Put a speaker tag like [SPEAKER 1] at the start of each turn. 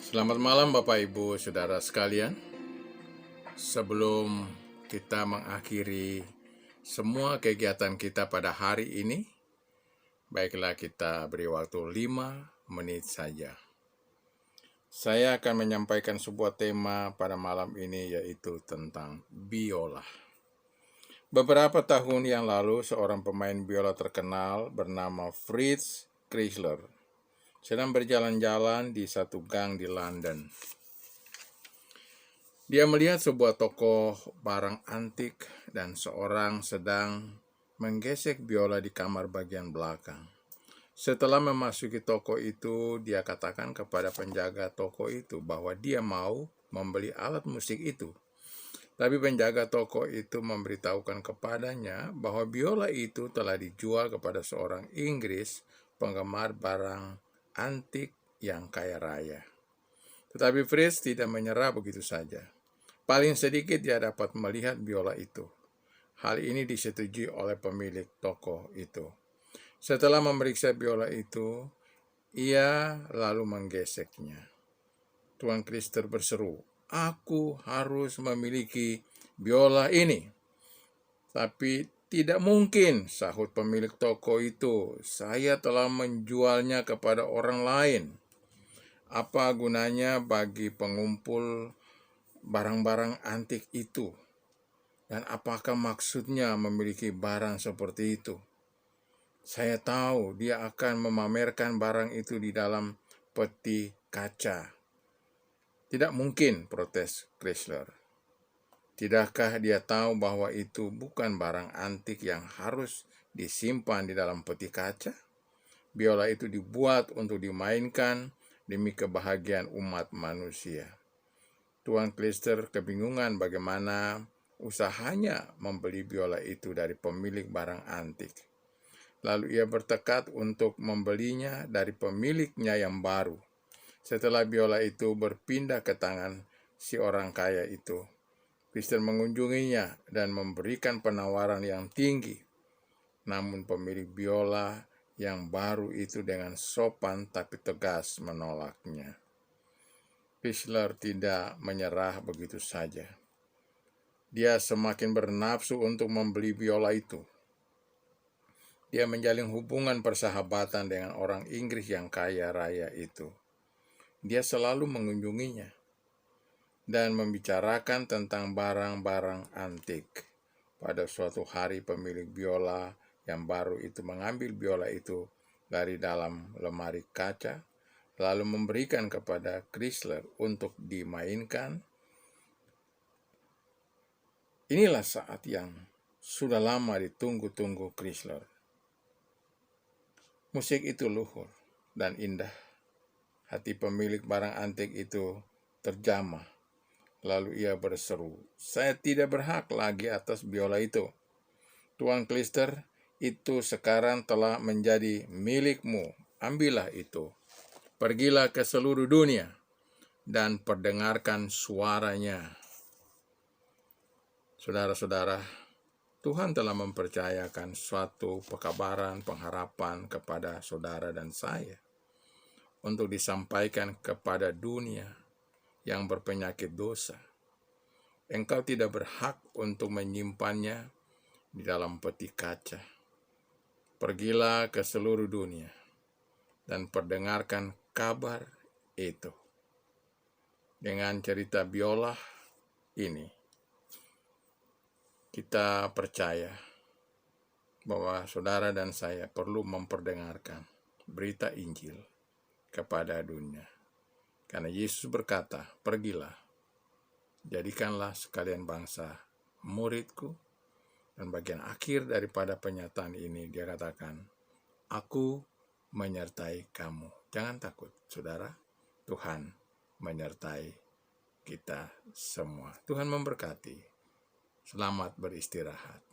[SPEAKER 1] Selamat malam Bapak Ibu Saudara sekalian. Sebelum kita mengakhiri semua kegiatan kita pada hari ini, baiklah kita beri waktu 5 menit saja. Saya akan menyampaikan sebuah tema pada malam ini, yaitu tentang biola. Beberapa tahun yang lalu, seorang pemain biola terkenal bernama Fritz Kreisler sedang berjalan-jalan di satu gang di London. Dia melihat sebuah toko barang antik dan seorang sedang menggesek biola di kamar bagian belakang. Setelah memasuki toko itu, dia katakan kepada penjaga toko itu bahwa dia mau membeli alat musik itu. Tapi penjaga toko itu memberitahukan kepadanya bahwa biola itu telah dijual kepada seorang Inggris penggemar barang antik yang kaya raya. Tetapi Fritz tidak menyerah begitu saja. Paling sedikit dia dapat melihat biola itu. Hal ini disetujui oleh pemilik toko itu. Setelah memeriksa biola itu, ia lalu menggeseknya. Tuan Krister berseru, "Aku harus memiliki biola ini." "Tapi tidak mungkin," sahut pemilik toko itu. "Saya telah menjualnya kepada orang lain. Apa gunanya bagi pengumpul barang-barang antik itu? Dan apakah maksudnya memiliki barang seperti itu? Saya tahu dia akan memamerkan barang itu di dalam peti kaca." "Tidak mungkin," protes Chrysler. "Tidakkah dia tahu bahwa itu bukan barang antik yang harus disimpan di dalam peti kaca? Biola itu dibuat untuk dimainkan demi kebahagiaan umat manusia." Tuan Chrysler kebingungan bagaimana usahanya membeli biola itu dari pemilik barang antik. Lalu ia bertekad untuk membelinya dari pemiliknya yang baru. Setelah biola itu berpindah ke tangan si orang kaya itu, Chrysler mengunjunginya dan memberikan penawaran yang tinggi. Namun pemilik biola yang baru itu dengan sopan tapi tegas menolaknya. Chrysler tidak menyerah begitu saja. Dia semakin bernafsu untuk membeli biola itu. Dia menjalin hubungan persahabatan dengan orang Inggris yang kaya raya itu. Dia selalu mengunjunginya dan membicarakan tentang barang-barang antik. Pada suatu hari pemilik biola yang baru itu mengambil biola itu dari dalam lemari kaca, lalu memberikan kepada Chrysler untuk dimainkan. Inilah saat yang sudah lama ditunggu-tunggu Chrysler. Musik itu luhur dan indah. Hati pemilik barang antik itu terjamah. Lalu ia berseru, "Saya tidak berhak lagi atas biola itu. Tuan Chrysler, itu sekarang telah menjadi milikmu. Ambillah itu. Pergilah ke seluruh dunia dan perdengarkan suaranya." Saudara-saudara, Tuhan telah mempercayakan suatu pekabaran pengharapan kepada saudara dan saya untuk disampaikan kepada dunia yang berpenyakit dosa. Engkau tidak berhak untuk menyimpannya di dalam peti kaca. Pergilah ke seluruh dunia dan perdengarkan kabar itu. Dengan cerita biola ini, kita percaya bahwa saudara dan saya perlu memperdengarkan berita Injil kepada dunia. Karena Yesus berkata, "Pergilah, jadikanlah sekalian bangsa muridku." Dan bagian akhir daripada penyataan ini dia katakan, "Aku menyertai kamu." Jangan takut, saudara. Tuhan menyertai kita semua. Tuhan memberkati. Selamat beristirahat.